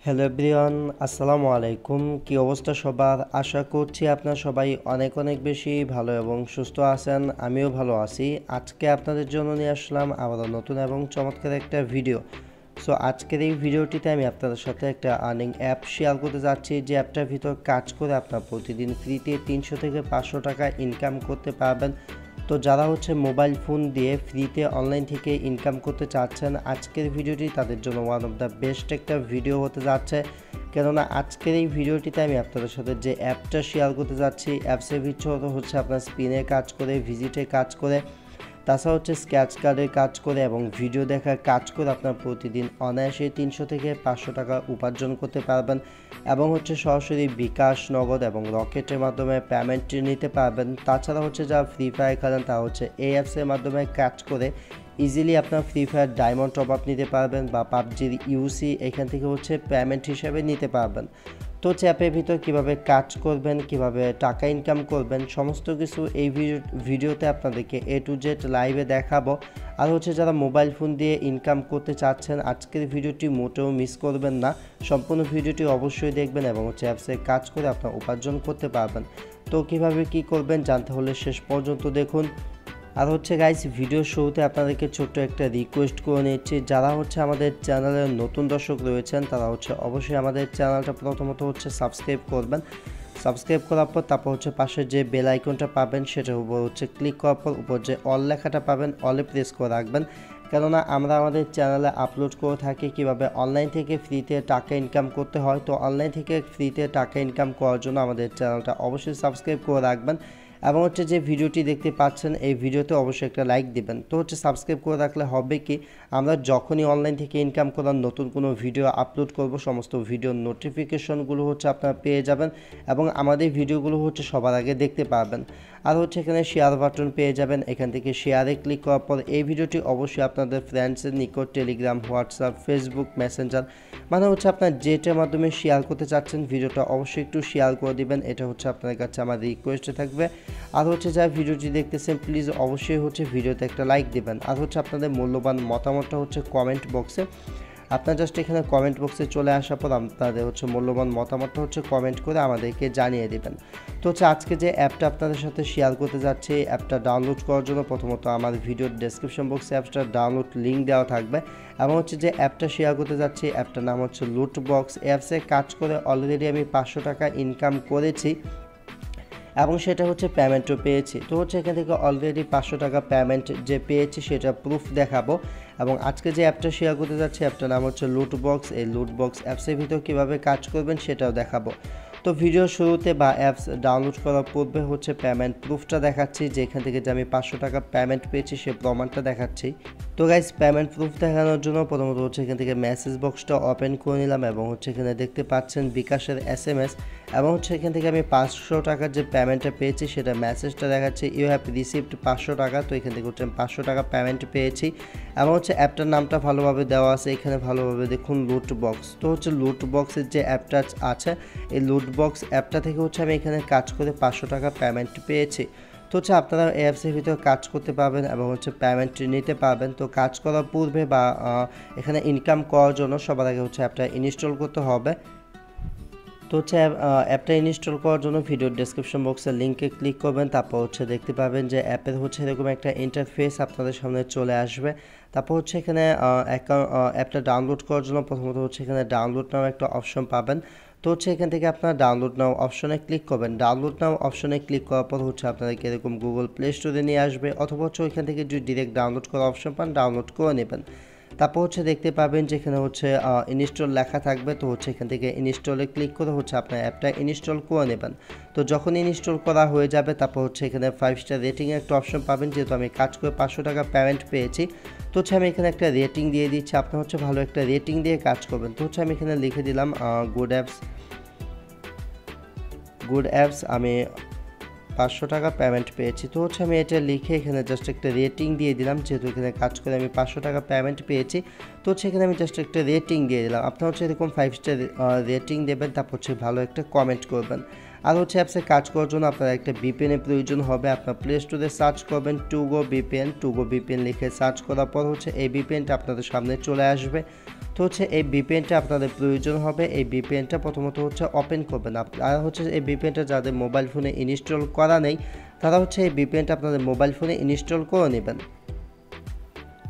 Hello everyone, আসসালামু আলাইকুম। কি অবস্থা সবার? আশা করছি আপনারা সবাই অনেক অনেক বেশি ভালো এবং সুস্থ আছেন। আমিও ভালো আছি। আজকে আপনাদের জন্য নিয়ে আসলাম আবারও নতুন এবং চমৎকার একটা ভিডিও। সো আজকের এই ভিডিওটিতে আমি আপনাদের সাথে একটা আর্নিং অ্যাপ শেয়ার করতে যাচ্ছি, যে অ্যাপটার ভিতর কাজ করে আপনার প্রতিদিন ফ্রিতে 300 থেকে 500 টাকা ইনকাম করতে পারবেন। তো যারা মোবাইল ফোন দিয়ে ফ্রিতে অনলাইন থেকে ইনকাম করতে চাচ্ছেন, আজকের ভিডিওটি তাদের জন্য ওয়ান অফ দ্য বেস্ট একটা ভিডিও হতে যাচ্ছে। কেননা আজকের এই ভিডিওটিতে আমি আপনাদের সাথে যে অ্যাপটা শেয়ার করতে যাচ্ছি, অ্যাপসের ভিতর আপনার স্ক্রিনে কাজ করে, ভিজিটে কাজ করে, তাছাড়া স্ক্র্যাচ কার্ডের কাজ করে এবং ভিডিও দেখার কাজ করে আপনার প্রতিদিন অনায়াসে 300 থেকে 500 টাকা উপার্জন করতে পারবেন এবং সরাসরি বিকাশ, নগদ এবং রকেটের মাধ্যমে পেমেন্ট নিতে পারবেন। তাছাড়া যারা ফ্রি ফায়ার খেলেন তারা এই অ্যাপসের মাধ্যমে কাজ করে ইজিলি আপনার free fire diamond top up নিতে পারবেন বা পাবজির ইউসি এখান থেকে পেমেন্ট হিসাবে নিতে পারবেন। তো অ্যাপের ভিতর কীভাবে কাজ করবেন, কিভাবে টাকা ইনকাম করবেন, সমস্ত কিছু এই ভিডিওতে আপনাদেরকে A to Z লাইভে দেখাবো। আর যারা মোবাইল ফোন দিয়ে ইনকাম করতে চাচ্ছেন, আজকের ভিডিওটি মোটেও মিস করবেন না। সম্পূর্ণ ভিডিওটি অবশ্যই দেখবেন এবং অ্যাপসে কাজ করে আপনার উপার্জন করতে পারবেন। তো কীভাবে কী করবেন জানতে হলে শেষ পর্যন্ত দেখুন। আর গাইস, ভিডিও শুরুতে আপনাদেরকে ছোট্ট একটা রিকোয়েস্ট করে নিচ্ছি, যারা আমাদের চ্যানেলের নতুন দর্শক রয়েছেন তারা অবশ্যই আমাদের চ্যানেলটা প্রথমত সাবস্ক্রাইব করবেন। সাবস্ক্রাইব করার পর তারপর পাশে যে বেল আইকনটা পাবেন সেটার উপর ক্লিক করার পর উপর যে অল লেখাটা পাবেন অলে প্রেস করে রাখবেন। কেননা আমরা আমাদের চ্যানেলে আপলোড করে থাকি কীভাবে অনলাইন থেকে ফ্রিতে টাকা ইনকাম করতে হয়। তো অনলাইন থেকে ফ্রিতে টাকা ইনকাম করার জন্য আমাদের চ্যানেলটা অবশ্যই সাবস্ক্রাইব করে রাখবেন এবং যে ভিডিওটি দেখতে পাচ্ছেন এই ভিডিওতে অবশ্যই একটা লাইক দিবেন। তো সাবস্ক্রাইব করে রাখলে হবে কি, আমরা যখনই অনলাইন থেকে ইনকাম করার নতুন কোনো ভিডিও আপলোড করব, সমস্ত ভিডিওর নোটিফিকেশনগুলো আপনারা পেয়ে যাবেন এবং আমাদের ভিডিওগুলো সবার আগে দেখতে পাবেন। আর এখানে শেয়ার বাটন পেয়ে যাবেন, এখান থেকে শেয়ারে ক্লিক করার পর এই ভিডিওটি অবশ্যই আপনাদের ফ্রেন্ডসের নিকট টেলিগ্রাম, হোয়াটসঅ্যাপ, ফেসবুক মেসেঞ্জার মানে আপনার যেটার মাধ্যমে শেয়ার করতে চাচ্ছেন ভিডিওটা অবশ্যই একটু শেয়ার করে দিবেন। এটা আপনার কাছে আমার রিকোয়েস্টে থাকবে। আর যা ভিডিওটি দেখতেছেন প্লিজ অবশ্যই ভিডিওতে একটা লাইক দিবেন। আর আপনাদের মূল্যবান মতামতটা কমেন্ট বক্সে, আপনার জাস্ট এখানে কমেন্ট বক্সে চলে আসার পর আপনাদের মূল্যবান মতামতটা কমেন্ট করে আমাদেরকে জানিয়ে দেবেন। তো আজকে যে অ্যাপটা আপনাদের সাথে শেয়ার করতে যাচ্ছে, অ্যাপটা ডাউনলোড করার জন্য প্রথমত আমার ভিডিওর ডেসক্রিপশন বক্সে অ্যাপটা ডাউনলোড লিঙ্ক দেওয়া থাকবে এবং যে অ্যাপটা শেয়ার করতে যাচ্ছি অ্যাপটার নাম লুট বক্স। অ্যাপসে কাজ করে অলরেডি আমি 500 টাকা ইনকাম করেছি এবং সেটা পেমেন্টও পেয়েছি। তো এখান থেকে অলরেডি 500 টাকা পেমেন্ট যে পেয়েছি সেটা প্রুফ দেখাবো এবং আজকে যে অ্যাপটা শেয়ার করতে যাচ্ছি অ্যাপটার নাম লুট বক্স। এই লুট বক্স অ্যাপসের ভিতর কীভাবে কাজ করবেন সেটাও দেখাবো। তো ভিডিও শুরুতে বা অ্যাপস ডাউনলোড করার পূর্বে পেমেন্ট প্রুফটা দেখাচ্ছি, যে এখান থেকে যে আমি 500 টাকা পেমেন্ট পেয়েছি সে প্রমাণটা দেখাচ্ছি। তো গাইস, পেমেন্ট প্রুফ দেখানোর জন্য প্রথমত এখান থেকে মেসেজ বক্সটা ওপেন করে নিলাম এবং এখানে দেখতে পাচ্ছেন বিকাশের SMS এবং এখান থেকে আমি 500 টাকার যে পেমেন্টটা পেয়েছি সেটা মেসেজটা দেখাচ্ছে ইউ হ্যাভ রিসিভড 500 টাকা। তো এখান থেকে আমি 500 টাকা পেমেন্ট পেয়েছি এবং অ্যাপটার নামটা ভালোভাবে দেওয়া আছে, এখানে ভালোভাবে দেখুন লুট বক্স। তো লুট বক্সের যে অ্যাপটা আছে এই লুট বক্স অ্যাপটা থেকে আমি এখানে কাজ করে 500 টাকা পেমেন্ট পেয়েছি। তো আপনারা অ্যাপসের ভিতরে কাজ করতে পারবেন এবং পেমেন্ট নিতে পারবেন। তো কাজ করার পূর্বে বা এখানে ইনকাম করার জন্য সবার আগে অ্যাপটা ইনস্টল করতে হবে। তো অ্যাপটা ইনস্টল করার জন্য ভিডিওর ডেসক্রিপশন বক্সের লিঙ্কে ক্লিক করবেন। তারপর দেখতে পাবেন যে অ্যাপের এরকম একটা ইন্টারফেস আপনাদের সামনে চলে আসবে। তারপর এখানে অ্যাপটা ডাউনলোড করার জন্য প্রথমত এখানে ডাউনলোড নাও একটা অপশন পাবেন। তো এখান থেকে আপনার ডাউনলোড নাও অপশনে ক্লিক করবেন। ডাউনলোড নাও অপশনে ক্লিক করার পর আপনাদেরকে এরকম গুগল প্লে স্টোরে নিয়ে আসবে, অথবা এখান থেকে যদি ডিরেক্ট ডাউনলোড করার অপশন পান ডাউনলোড করে নেবেন। তারপর দেখতে পাবেন যে এখানে ইনস্টল লেখা থাকবে। তো এখান থেকে ইনস্টলে ক্লিক করে আপনার অ্যাপটা ইনস্টল করে নেবেন। তো যখন ইনস্টল করা হয়ে যাবে তারপর এখানে 5 স্টার রেটিংয়ের একটা অপশন পাবেন, যেহেতু আমি কাজ করে 500 টাকা পেমেন্ট পেয়েছি। তো আমি এখানে একটা রেটিং দিয়ে দিচ্ছি, আপনার ভালো একটা রেটিং দিয়ে কাজ করবেন। তো আমি এখানে লিখে দিলাম গুড অ্যাপস আমি 500 টাকা পেমেন্ট পেয়েছি। তো আমি এটা লিখে এখানে জাস্ট একটা রেটিং দিয়ে দিলাম, যেহেতু এখানে কাজ করে আমি 500 টাকা পেমেন্ট পেয়েছি। তো এখানে আমি জাস্ট একটা রেটিং দিয়ে দিলাম। আপনার এরকম 5 স্টার রেটিং দেবেন, তারপর ভালো একটা কমেন্ট করবেন। আর হচ্ছে অ্যাপসে কাজ করার জন্য আপনার একটা ভিপিএনের প্রয়োজন হবে। আপনার প্লে স্টোরে সার্চ করবেন টুগো ভিপিএন লিখে সার্চ করার পর হচ্ছে এই ভিপিএনটা আপনাদের সামনে চলে আসবে। তো হচ্ছে এই ভিপিএনটা আপনাদের প্রয়োজন হবে। এই ভিপিএনটা প্রথমত হচ্ছে ওপেন করবেন। আর হচ্ছে এই ভিপিএনটা যাদের মোবাইল ফোনে ইনস্টল করা নেই তারা হচ্ছে এই ভিপিএনটা আপনাদের মোবাইল ফোনে ইনস্টল করে নেবেন।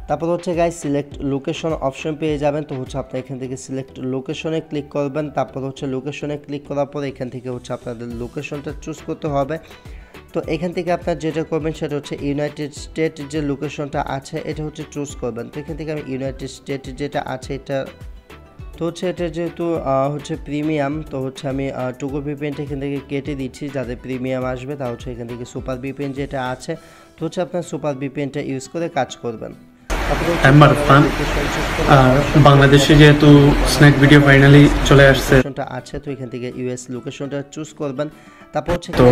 তারপর হচ্ছে গাইস সিলেক্ট লোকেশন অপশন পেয়ে যাবেন। তো হচ্ছে আপনি এখান থেকে সিলেক্ট লোকেশনে ক্লিক করবেন। তারপর হচ্ছে লোকেশনে ক্লিক করার পর এখান থেকে হচ্ছে আপনাদের লোকেশনটা চুজ করতে হবে। তো এখান থেকে আপনার যেটা করবেন সেটা হচ্ছে ইউনাইটেড স্টেট যে লোকেশনটা আছে এটা হচ্ছে চুজ করবেন। তো এখান থেকে আমি ইউনাইটেড স্টেট যেটা আছে এটা, তো হচ্ছে এটা যেহেতু হচ্ছে প্রিমিয়াম, তো হচ্ছে আমি টুগো ভিপিএনটা এখান থেকে কেটে দিচ্ছি। যাদের প্রিমিয়াম আসবে তা হচ্ছে এখান থেকে সুপার ভিপিএন যেটা আছে, তো হচ্ছে আপনার সুপার ভিপিএনটা ইউজ করে কাজ করবেন। আর বাংলাদেশে যেহেতু স্ন্যাক ভিডিও ফাইনালি চলে আসছে আছে, তো এখান থেকে ইউএস লোকেশনটা চুজ করবেন। তারপর হচ্ছে তো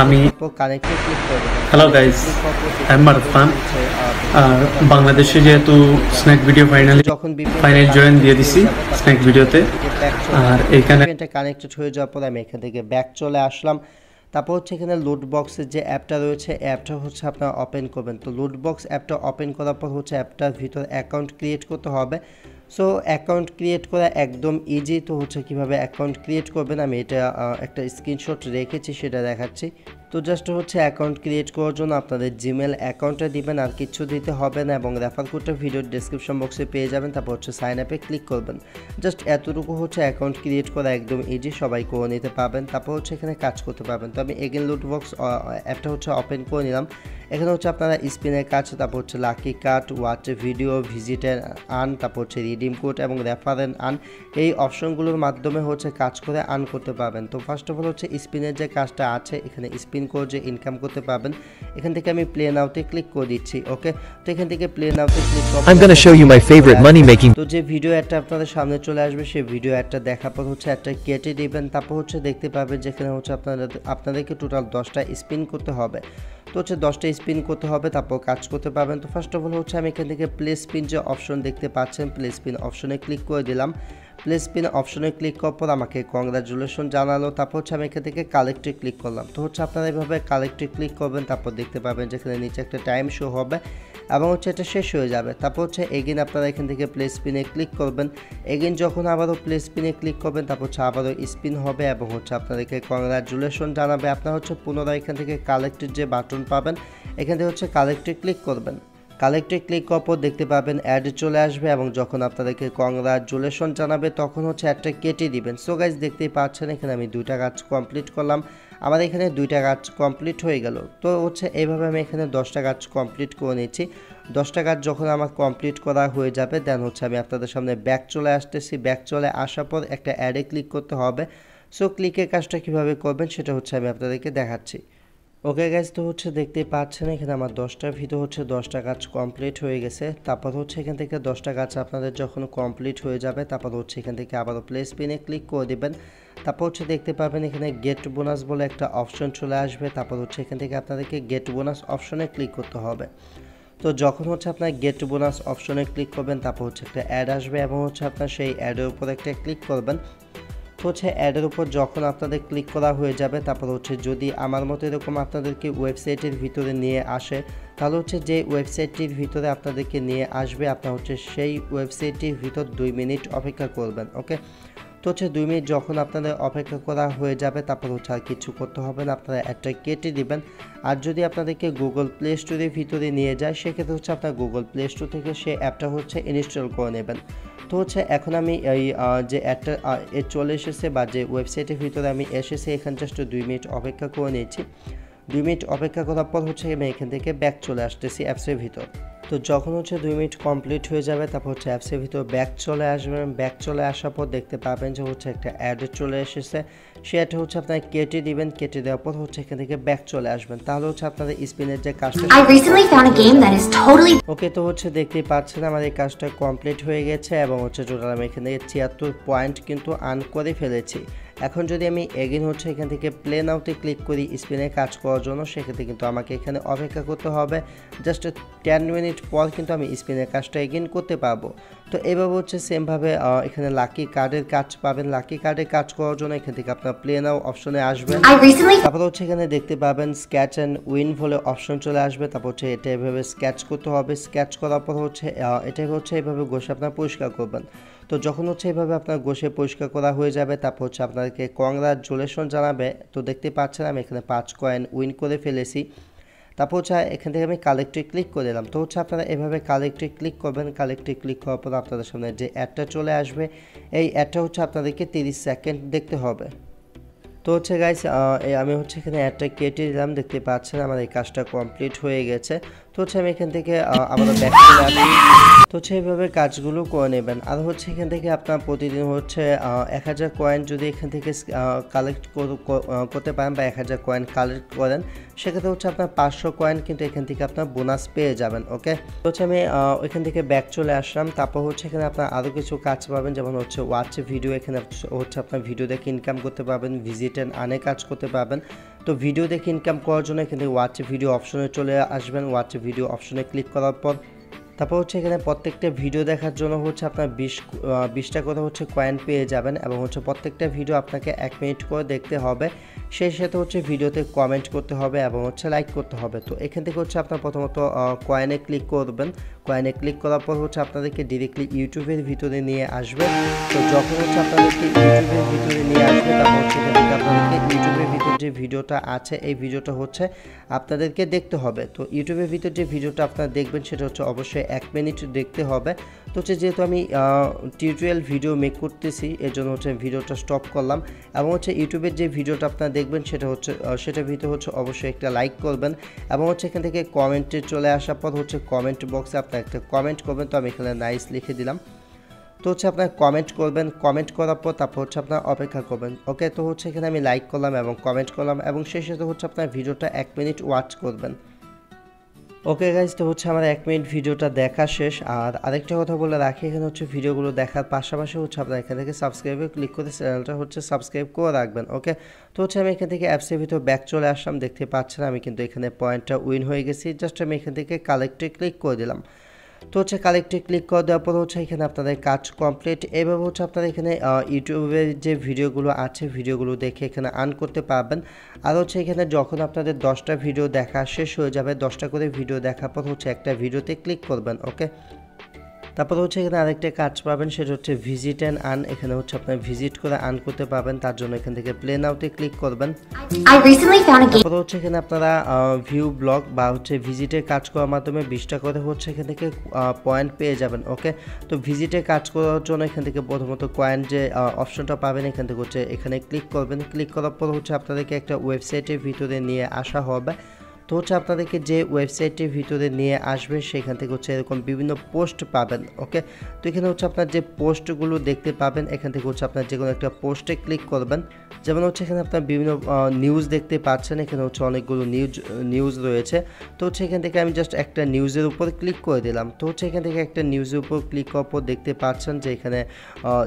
আমি কানেক্টে ক্লিক করবেন। Hello guys, I am Arfan. আর বাংলাদেশে যেহেতু স্ন্যাক ভিডিও ফাইনাল জয়েন দিয়ে দিছি স্ন্যাক ভিডিওতে। আর এইখানে কানেক্টেড হয়ে যাওয়ার পর আমি এখান থেকে ব্যাক চলে আসলাম। তারপর হচ্ছে এখানে লুট বক্সের যে অ্যাপটা রয়েছে অ্যাপটা হচ্ছে আপনারা ওপেন করবেন। তো লুট বক্স অ্যাপটা ওপেন করার পর হচ্ছে অ্যাপটার ভিতর অ্যাকাউন্ট ক্রিয়েট করতে হবে। সো অ্যাকাউন্ট ক্রিয়েট করা একদম ইজি। তো হচ্ছে কীভাবে অ্যাকাউন্ট ক্রিয়েট করবেন আমি এটা একটা স্ক্রিনশট রেখেছি সেটা দেখাচ্ছি। তো জাস্ট হচ্ছে অ্যাকাউন্ট ক্রিয়েট করার জন্য আপনাদের জিমেল অ্যাকাউন্টটা দিবেন, আর কিছু দিতে হবে না, এবং রেফার কোডটা ভিডিওর ডেসক্রিপশন বক্সে পেয়ে যাবেন। তারপর হচ্ছে সাইন আপে ক্লিক করবেন। জাস্ট এতটুকু হচ্ছে অ্যাকাউন্ট ক্রিয়েট করা একদম ইজি, সবাই করে নিতে পারবেন। তারপর হচ্ছে এখানে কাজ করতে পারবেন। তো আমি এগেন লুট বক্স অ্যাপটা হচ্ছে ওপেন করে নিলাম। এখানে হচ্ছে আপনারা স্পিনের কাজ, তারপর হচ্ছে লাকি কাট, ওয়াচ ভিডিও, ভিজিটার আর্ন, তারপর হচ্ছে রিডিম কোড এবং রেফারেন্স আর্ন, এই অপশনগুলোর মাধ্যমে হচ্ছে কাজ করে আর্ন করতে পারবেন। তো ফার্স্ট অফ অল হচ্ছে স্পিনের যে কাজটা আছে এখানে স্পিন করে যে ইনকাম করতে পারবেন। এখান থেকে আমি প্লে নাওতে ক্লিক করে দিচ্ছি। ওকে, তো এখান থেকে প্লে নাওতে ক্লিক করব। I'm going to show you my favorite money making। তো যে ভিডিও অ্যাডটা আপনাদের সামনে চলে আসবে সেই ভিডিও অ্যাডটা দেখার পর হচ্ছে একটা কেটে দিবেন। তারপর হচ্ছে দেখতে পাবেন যেখানে হচ্ছে আপনাদেরকে টোটাল 10টা স্পিন করতে হবে। তো হচ্ছে 10টা স্পিন করতে হবে, তারপর কাজ করতে পারবেন। তো ফার্স্ট অফ অল হচ্ছে আমি এখান থেকে প্লে স্পিন যে অপশন দেখতে পাচ্ছেন প্লে স্পিন অপশনে ক্লিক করে দিলাম। প্লে স্পিন অপশনে ক্লিক করার পর আমাকে কংগ্রাচুলেশন জানালো। তারপর হচ্ছে আমি এখান থেকে কালেক্টে ক্লিক করলাম। তো হচ্ছে আপনারা এইভাবে কালেক্টে ক্লিক করবেন। তারপর দেখতে পাবেন যেখানে নিচে একটা টাইম শো হবে এবং হচ্ছে এটা শেষ হয়ে যাবে। তারপর হচ্ছে এগেন আপনারা এখান থেকে প্লে স্পিনে ক্লিক করবেন। এগেন যখন আবারও প্লে স্পিনে ক্লিক করবেন তারপর হচ্ছে আবারও স্পিন হবে এবং হচ্ছে আপনাদেরকে কংগ্রাচুলেশন জানাবে। আপনারা হচ্ছে পুনরায় এখান থেকে কালেক্টের যে বাটন পাবেন এখান থেকে হচ্ছে কালেক্টে ক্লিক করবেন। কালেক্টে ক্লিক করার পর দেখতে পাবেন অ্যাড চলে আসবে এবং যখন আপনাদেরকে কংগ্রাচুলেশন জানাবে তখন হচ্ছে অ্যাডটা কেটে দিবেন। সো গাইজ দেখতেই পাচ্ছেন এখানে আমি 2টা কাজ কমপ্লিট করলাম। আমার এখানে 2টা কাজ কমপ্লিট হয়ে গেল। তো হচ্ছে এইভাবে আমি এখানে 10টা কাজ কমপ্লিট করে নিচ্ছি। 10টা কাজ যখন আমার কমপ্লিট করা হয়ে যাবে দেন হচ্ছে আমি আপনাদের সামনে ব্যাক চলে আসতেছি। ব্যাক চলে আসার পর একটা অ্যাডে ক্লিক করতে হবে। সো ক্লিকের কাজটা কীভাবে করবেন সেটা হচ্ছে আমি আপনাদেরকে দেখাচ্ছি। ওকে গাইজ, তো হচ্ছে দেখতেই পাচ্ছেন এখানে আমার 10টার ভিতর হচ্ছে 10টা কাজ কমপ্লিট হয়ে গেছে। তারপর হচ্ছে এখান থেকে 10টা কাজ আপনাদের যখন কমপ্লিট হয়ে যাবে তারপর হচ্ছে এখান থেকে আবারও প্লে স্পিনে ক্লিক করে দেবেন। তারপর হচ্ছে দেখতে পাবেন এখানে গেট বোনাস বলে একটা অপশন চলে আসবে। তারপর হচ্ছে এখান থেকে আপনাদেরকে গেট বোনাস অপশনে ক্লিক করতে হবে। তো যখন হচ্ছে আপনার গেট বোনাস অপশনে ক্লিক করবেন তারপর হচ্ছে একটা অ্যাড আসবে এবং হচ্ছে আপনার সেই অ্যাডের উপর একটা ক্লিক করবেন। তো হচ্ছে অ্যাডের উপর যখন আপনাদের ক্লিক করা হয়ে যাবে তারপর হচ্ছে যদি আমার মতো এরকম আপনাদেরকে ওয়েবসাইটের ভিতরে নিয়ে আসে তাহলে হচ্ছে যে ওয়েবসাইটটির ভিতরে আপনাদেরকে নিয়ে আসবে আপনার হচ্ছে সেই ওয়েবসাইটটির ভিতর 2 মিনিট অপেক্ষা করবেন। ওকে, তো হচ্ছে 2 মিনিট যখন আপনাদের অপেক্ষা করা হয়ে যাবে তারপর হচ্ছে আর কিছু করতে হবে না, আপনারা অ্যাডটা কেটে দিবেন। আর যদি আপনাদেরকে গুগল প্লে স্টোরের ভিতরে নিয়ে যায় সেক্ষেত্রে হচ্ছে আপনার গুগল প্লে স্টোর থেকে সেই অ্যাপটা হচ্ছে ইনস্টল করে নেবেন। তো হচ্ছে এখন আমি এই যে অ্যাডটা চলে এসেছে বা যে ওয়েবসাইটের ভিতরে আমি এসেছি এখানে জাস্ট 2 মিনিট অপেক্ষা করে নিয়েছি। 2 মিনিট অপেক্ষা করার পর হচ্ছে আমি এখান থেকে ব্যাক চলে আসতেছি অ্যাপসের ভিতর। তো যখন হচ্ছে 2 মিনিট কমপ্লিট হয়ে যাবে তারপর হচ্ছে অ্যাপসের ভিতর ব্যাক চলে আসবেন। ব্যাক চলে আসার পর দেখতে পাবেন যে হচ্ছে একটা অ্যাড চলে এসেছে। সেই অ্যাডটা হচ্ছে আপনারা কেটে দিবেন। কেটে দেওয়ার পর হচ্ছে এখান থেকে ব্যাক চলে আসবেন। তাহলে হচ্ছে আপনাদের স্পিনের যে কাজটা ওকে, তো হচ্ছে দেখতেই পাচ্ছেন আমার এই কাজটা কমপ্লিট হয়ে গেছে এবং হচ্ছে টোটাল আমি এখানে 76 পয়েন্ট কিন্তু আর্ন করে ফেলেছি। এখন যদি আমি এগেইন হচ্ছে এখান থেকে প্লে নাওতে ক্লিক করি স্পিনে কাজ করার জন্য, সেক্ষেত্রে কিন্তু আমাকে এখানে অপেক্ষা করতে হবে। জাস্ট 10 মিনিট পর কিন্তু আমি স্পিনের কাজটা এগেইন করতে পারবো। তো এইভাবে হচ্ছে সেমভাবে এখানে লাকি কার্ডের কাজ পাবেন। লাকি কার্ডের কাজ করার জন্য এখান থেকে আপনার প্লে নাও অপশনে আসবেন, তারপর হচ্ছে এখানে দেখতে পাবেন স্কেচ অ্যান্ড উইন বলে অপশন চলে আসবে। তারপর হচ্ছে এটা এভাবে স্কেচ করতে হবে। স্কেচ করার পর হচ্ছে এটা হচ্ছে এভাবে ঘষে আপনার পরিষ্কার করবেন। তো যখন হচ্ছে এভাবে আপনার ঘষে পরিষ্কার করা হয়ে যাবে, তারপর হচ্ছে আপনাদেরকে কংগ্রাচুলেশন জানাবে। তো দেখতে পাচ্ছেন আমি এখানে 5 কয়েন উইন করে ফেলেছি। তারপর হচ্ছে এখান থেকে আমি কালেক্টে ক্লিক করে দিলাম। তো হচ্ছে আপনারা এভাবে কালেক্টে ক্লিক করবেন। কালেক্টে ক্লিক করার পর আপনাদের সামনে যে অ্যাডটা চলে আসবে, এই অ্যাডটা হচ্ছে আপনাদেরকে 30 সেকেন্ড দেখতে হবে। তো হচ্ছে গাইস আমি হচ্ছে এখানে অ্যাডটা কেটে দিলাম। দেখতে পাচ্ছেন আমার এই কাজটা কমপ্লিট হয়ে গেছে। তো হচ্ছে আমি এখান থেকে আবার ব্যাক চলে আসি। তো হচ্ছে এইভাবে কাজগুলো করে নেবেন। আর হচ্ছে এখান থেকে আপনার প্রতিদিন হচ্ছে 1000 কয়েন যদি এখান থেকে কালেক্ট করতে পারেন বা 1000 কয়েন কালেক্ট করেন, সেক্ষেত্রে হচ্ছে আপনার 500 কয়েন কিন্তু এখান থেকে আপনার বোনাস পেয়ে যাবেন। ওকে, তো হচ্ছে আমি ওইখান থেকে ব্যাক চলে আসলাম। তারপর হচ্ছে এখানে আপনার আরও কিছু কাজ পাবেন, যেমন হচ্ছে ওয়াচ ভিডিও। এখানে হচ্ছে আপনার ভিডিও দেখে ইনকাম করতে পারবেন, ভিজিট অ্যান্ড আর্নে কাজ করতে পারবেন। তো ভিডিও দেখে ইনকাম করার জন্য এখান থেকে ওয়াচ ভিডিও অপশনে চলে আসবেন। ওয়াচ ভিডিও অপশনে ক্লিক করার পর তারপর হচ্ছে এখানে প্রত্যেকটা ভিডিও দেখার জন্য হচ্ছে আপনার 20টা করে হচ্ছে কয়েন পেয়ে যাবেন, এবং হচ্ছে প্রত্যেকটা ভিডিও আপনাকে 1 মিনিট করে দেখতে হবে। সেই সাথে হচ্ছে ভিডিওতে কমেন্ট করতে হবে এবং হচ্ছে লাইক করতে হবে। তো এখান থেকে হচ্ছে আপনার প্রথমত কয়েনে ক্লিক করবেন। কয়েনে ক্লিক করার পর হচ্ছে আপনাদেরকে ডিরেক্টলি ইউটিউবের ভিতরে নিয়ে আসবে। তো যখন হচ্ছে আপনাদেরকে ইউটিউবের ভিতরে নিয়ে আসবে, তারপর হচ্ছে এখান থেকে আপনাদেরকে ইউটিউবের ভিতর যে ভিডিওটা আছে এই ভিডিওটা হচ্ছে আপনাদেরকে দেখতে হবে। তো ইউটিউবের ভিতর যে ভিডিওটা আপনারা দেখবেন সেটা হচ্ছে অবশ্যই 1 মিনিট দেখতে হবে। তো হচ্ছে যেহেতু আমি টিউটোরিয়াল ভিডিও মেক করতেছি, এর জন্য হচ্ছে ভিডিওটা স্টপ করলাম। এবং হচ্ছে ইউটিউবের যে ভিডিওটা আপনারা দেখবেন সেটার ভিতরে হচ্ছে অবশ্যই একটা লাইক করবেন, এবং হচ্ছে এখান থেকে কমেন্টে চলে আসার পর হচ্ছে কমেন্ট বক্সে আপনার একটা কমেন্ট করবেন। তো আমি এখানে নাইস লিখে দিলাম। তো হচ্ছে আপনার কমেন্ট করবেন, কমেন্ট করার পর তারপর হচ্ছে আপনার অপেক্ষা করবেন। ওকে, তো হচ্ছে এখানে আমি লাইক করলাম এবং কমেন্ট করলাম, এবং শেষে তো হচ্ছে আপনার ভিডিওটা 1 মিনিট ওয়াচ করবেন। ওকে গাইজ, তো হচ্ছে আমার 1 মিনিট ভিডিওটা দেখা শেষ। আর আরেকটা কথা বলে রাখি, এখানে হচ্ছে ভিডিওগুলো দেখার পাশাপাশি হচ্ছে আপনার এখান থেকে সাবস্ক্রাইবে ক্লিক করে চ্যানেলটা হচ্ছে সাবস্ক্রাইব করে রাখবেন। ওকে, তো হচ্ছে আমি এখান থেকে অ্যাপসের ভিতর ব্যাক চলে আসলাম। দেখতে পাচ্ছেন আমি কিন্তু এখানে পয়েন্টটা উইন হয়ে গেছি। জাস্ট আমি এখান থেকে কালেক্টে ক্লিক করে দিলাম। তো হচ্ছে কালেক্টে ক্লিক করে দেওয়ার পর হচ্ছে এখানে আপনাদের কাজ কমপ্লিট। এইভাবে হচ্ছে আপনারা এখানে ইউটিউবের যে ভিডিওগুলো আছে ভিডিওগুলো দেখে এখানে আর্ন করতে পারবেন। আর হচ্ছে এখানে যখন আপনাদের 10টা ভিডিও দেখা শেষ হয়ে যাবে, 10টা করে ভিডিও দেখার পর হচ্ছে একটা ভিডিওতে ক্লিক করবেন। ওকে, তারপর হচ্ছে এখানে আরেকটা কাজ পাবেন, সেটা হচ্ছে ভিজিট অ্যান্ড আর্ন। এখানে হচ্ছে আপনার ভিজিট করে আর্ন করতে পারবেন। তার জন্য এখান থেকে প্লে নাওতে ক্লিক করবেন। তারপর হচ্ছে এখানে আপনারা ভিউ ব্লগ বা হচ্ছে ভিজিটে কাজ করার মাধ্যমে 20টা করে হচ্ছে এখান থেকে পয়েন্ট পেয়ে যাবেন। ওকে, তো ভিজিটে কাজ করার জন্য এখান থেকে প্রথমত কয়েন যে অপশনটা পাবেন এখান থেকে হচ্ছে এখানে ক্লিক করবেন। ক্লিক করার পর হচ্ছে আপনাদেরকে একটা ওয়েবসাইটের ভিতরে নিয়ে আসা হবে। তো হচ্ছে আপনাদেরকে যে ওয়েবসাইটের ভিতরে নিয়ে আসবে সেখান থেকে হচ্ছে এরকম বিভিন্ন পোস্ট পাবেন। ওকে, তো এখানে হচ্ছে আপনার যে পোস্টগুলো দেখতে পাবেন, এখান থেকে হচ্ছে আপনার যে কোনো একটা পোস্টে ক্লিক করবেন। যেমন হচ্ছে এখানে আপনার বিভিন্ন নিউজ দেখতে পাচ্ছেন, এখানে হচ্ছে অনেকগুলো নিউজ রয়েছে। তো হচ্ছে এখান থেকে আমি জাস্ট একটা নিউজের উপর ক্লিক করে দিলাম। তো হচ্ছে এখান থেকে একটা নিউজের উপর ক্লিক করার পর দেখতে পাচ্ছেন যে এখানে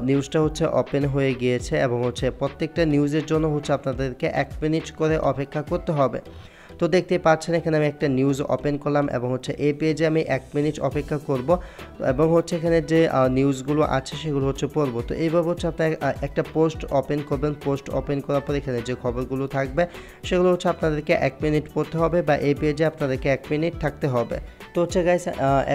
নিউজটা হচ্ছে ওপেন হয়ে গিয়েছে, এবং হচ্ছে প্রত্যেকটা নিউজের জন্য হচ্ছে আপনাদেরকে 1 মিনিট করে অপেক্ষা করতে হবে। তো দেখতে পাচ্ছেন এখানে আমি একটা নিউজ ওপেন করলাম, এবং হচ্ছে এই পেজে আমি 1 মিনিট অপেক্ষা করব, এবং হচ্ছে এখানে যে নিউজগুলো আছে সেগুলো হচ্ছে পড়বো। তো এইভাবে হচ্ছে আপনার একটা পোস্ট ওপেন করবেন। পোস্ট ওপেন করার পর এখানে যে খবরগুলো থাকবে সেগুলো হচ্ছে আপনাদেরকে 1 মিনিট পড়তে হবে, বা এই পেজে আপনাদেরকে 1 মিনিট থাকতে হবে। তো হচ্ছে গাইস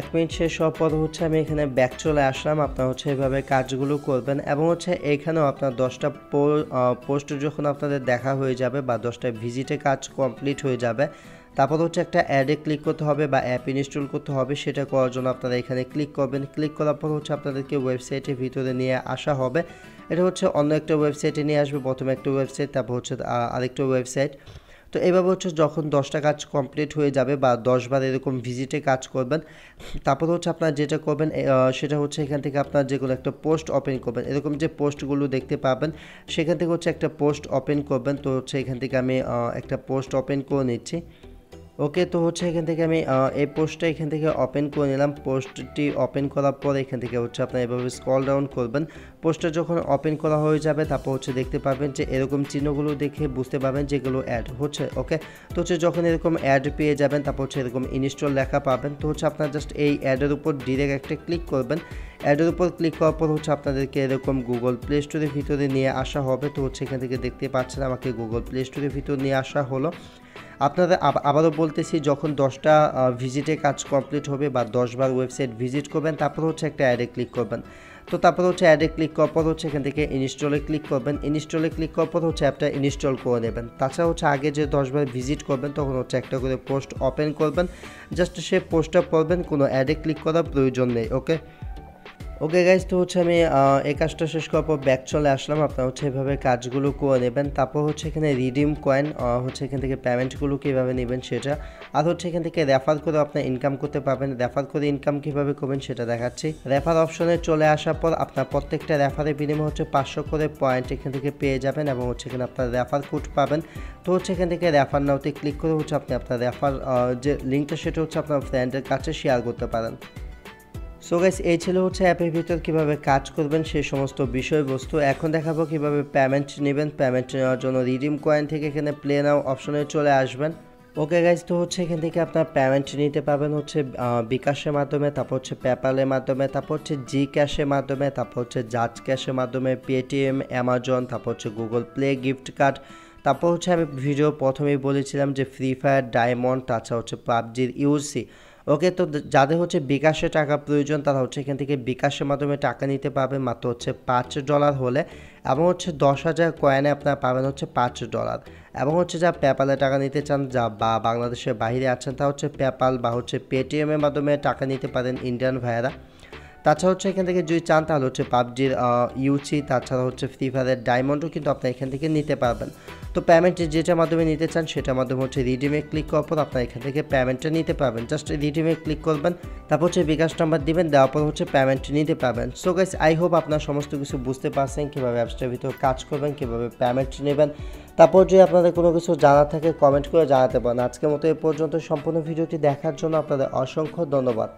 1 মিনিট শেষ হওয়ার পর হচ্ছে আমি এখানে ব্যাক চলে আসলাম। আপনারা হচ্ছে এইভাবে কাজগুলো করবেন, এবং হচ্ছে এখানেও আপনার 10টা পোস্ট যখন আপনাদের দেখা হয়ে যাবে বা 10টা ভিজিটে কাজ কমপ্লিট হয়ে যাবে, তারপর হচ্ছে একটা অ্যাডে ক্লিক করতে হবে বা অ্যাপ ইনস্টল করতে হবে। সেটা করার জন্য আপনারা এখানে ক্লিক করবেন। ক্লিক করার পর হচ্ছে আপনাদেরকে ওয়েবসাইটের ভিতরে নিয়ে আসা হবে। এটা হচ্ছে অন্য একটা ওয়েবসাইটে নিয়ে আসবে। প্রথমে একটা ওয়েবসাইট, তারপর হচ্ছে আরেকটা ওয়েবসাইট। তো এভাবে হচ্ছে যখন 10টা কাজ কমপ্লিট হয়ে যাবে বা 10 বার এরকম ভিজিটে কাজ করবেন, তারপর হচ্ছে আপনারা যেটা করবেন সেটা হচ্ছে এখান থেকে আপনার যে কোনো একটা পোস্ট ওপেন করবেন। এরকম যে পোস্টগুলো দেখতে পাবেন সেখান থেকে হচ্ছে একটা পোস্ট ওপেন করবেন। তো হচ্ছে এখান থেকে আমি একটা পোস্ট ওপেন করে নিচ্ছি। ওকে, তো হচ্ছে এখান থেকে আমি এই পোস্টটা এখান থেকে ওপেন করে নিলাম। পোস্টটি ওপেন করার পর এখান থেকে হচ্ছে আপনার এভাবে স্ক্রল ডাউন করবেন। পোস্টটা যখন ওপেন করা হয়ে যাবে তারপর হচ্ছে দেখতে পাবেন যে এরকম চিহ্নগুলো দেখে বুঝতে পারবেন যেগুলো অ্যাড হচ্ছে। ওকে, তো হচ্ছে যখন এরকম অ্যাড পেয়ে যাবেন তারপর হচ্ছে এরকম ইনস্টল লেখা পাবেন। তো হচ্ছে আপনার জাস্ট এই অ্যাডের উপর ডিরেক্ট একটা ক্লিক করবেন। অ্যাডের উপর ক্লিক করার পর হচ্ছে আপনাদেরকে এরকম গুগল প্লে স্টোরের ভিতরে নিয়ে আসা হবে। তো হচ্ছে এখান থেকে দেখতে পাচ্ছেন আমাকে গুগল প্লে স্টোরের ভিতর নিয়ে আসা হলো। আপনাদের আবারও বলতেছি, যখন 10টা ভিজিটে কাজ কমপ্লিট হবে বা 10 বার ওয়েবসাইট ভিজিট করবেন তারপর হচ্ছে একটা অ্যাডে ক্লিক করবেন। তো তারপর হচ্ছে অ্যাডে ক্লিক করার পর হচ্ছে এখান থেকে ইনস্টলে ক্লিক করবেন। ইনস্টলে ক্লিক করার পর হচ্ছে অ্যাপটা ইনস্টল করে নেবেন। তাছাড়া হচ্ছে আগে যে 10 বার ভিজিট করবেন তখন হচ্ছে একটা করে পোস্ট ওপেন করবেন, জাস্ট সে পোস্টটা পড়বেন, কোনো অ্যাডে ক্লিক করার প্রয়োজন নেই। ওকে গাইজ, তো হচ্ছে আমি এই কাজটা শেষ করার পর ব্যাক চলে আসলাম। আপনারা হচ্ছে এভাবে কাজগুলো করে নেবেন। তারপর হচ্ছে এখানে রিডিম কয়েন হচ্ছে এখান থেকে পেমেন্টগুলো কীভাবে নেবেন সেটা, আর হচ্ছে এখান থেকে রেফার করে আপনার ইনকাম করতে পারবেন। রেফার করে ইনকাম কীভাবে করবেন সেটা দেখাচ্ছি। রেফার অপশনে চলে আসার পর আপনার প্রত্যেকটা রেফারের বিনিময়ে হচ্ছে 500 করে পয়েন্ট এখান থেকে পেয়ে যাবেন এবং হচ্ছে এখানে আপনার রেফার কোড পাবেন। তো হচ্ছে এখান থেকে রেফার নাওতে ক্লিক করে হচ্ছে আপনি আপনার রেফার যে লিঙ্কটা সেটা হচ্ছে আপনার ফ্রেন্ডের কাছে শেয়ার করতে পারেন। সো গাইস, এই ছিল হচ্ছে অ্যাপের ভিতর কীভাবে কাজ করবেন সেই সমস্ত বিষয়বস্তু। এখন দেখাবো কীভাবে পেমেন্ট নেবেন। পেমেন্ট নেওয়ার জন্য রিডিম কয়েন থেকে এখানে প্লে নাও অপশনে চলে আসবেন। ওকে গাইজ, তো হচ্ছে এখান থেকে আপনার পেমেন্ট নিতে পারবেন হচ্ছে বিকাশের মাধ্যমে, তারপর হচ্ছে পেপ্যালের মাধ্যমে, তারপর হচ্ছে জি ক্যাশের মাধ্যমে, তারপর হচ্ছে জাজ ক্যাশের মাধ্যমে, পেটিএম, অ্যামাজন, তারপর হচ্ছে গুগল প্লে গিফট কার্ড, তারপর হচ্ছে আমি ভিডিও প্রথমেই বলেছিলাম যে ফ্রি ফায়ার ডায়মন্ড, তাছাড়া হচ্ছে পাবজির ইউসি। ওকে, তো যাদের হচ্ছে বিকাশে টাকা প্রয়োজন তারা হচ্ছে এখান থেকে বিকাশের মাধ্যমে টাকা নিতে পারবেন মাত্র হচ্ছে $5 হলে, এবং হচ্ছে 10,000 কয়েনে আপনারা পাবেন হচ্ছে $5। এবং হচ্ছে যা পেপ্যালে টাকা নিতে চান, যা বা বাংলাদেশের বাইরে আছেন, তা হচ্ছে পেপ্যাল বা হচ্ছে পেটিএমের মাধ্যমে টাকা নিতে পারেন ইন্ডিয়ান ভাইয়েরা। তাছাড়া হচ্ছে এখান থেকে যদি চান তাহলে হচ্ছে পাবজির ইউসি, তাছাড়া হচ্ছে ফ্রি ফায়ারের ডায়মন্ডও কিন্তু আপনি এখান থেকে নিতে পারবেন। তো পেমেন্ট যেটার মাধ্যমে নিতে চান সেটার মাধ্যমে হচ্ছে রিডিমে ক্লিক করার পর আপনার এখান থেকে পেমেন্টটা নিতে পারবেন। জাস্ট রিডিমে ক্লিক করবেন, তারপর হচ্ছে বিকাশ নাম্বার দিবেন, দেওয়ার পর হচ্ছে পেমেন্ট নিতে পারবেন। সো গাইস, আই হোপ আপনার সমস্ত কিছু বুঝতে পারছেন কীভাবে অ্যাপসটার ভিতরে কাজ করবেন, কীভাবে পেমেন্ট নেবেন। তারপর যদি আপনাদের কোনো কিছু জানার থাকে কমেন্ট করে জানাতে পারেন। আজকের মতো এ পর্যন্ত। সম্পূর্ণ ভিডিওটি দেখার জন্য আপনাদের অসংখ্য ধন্যবাদ।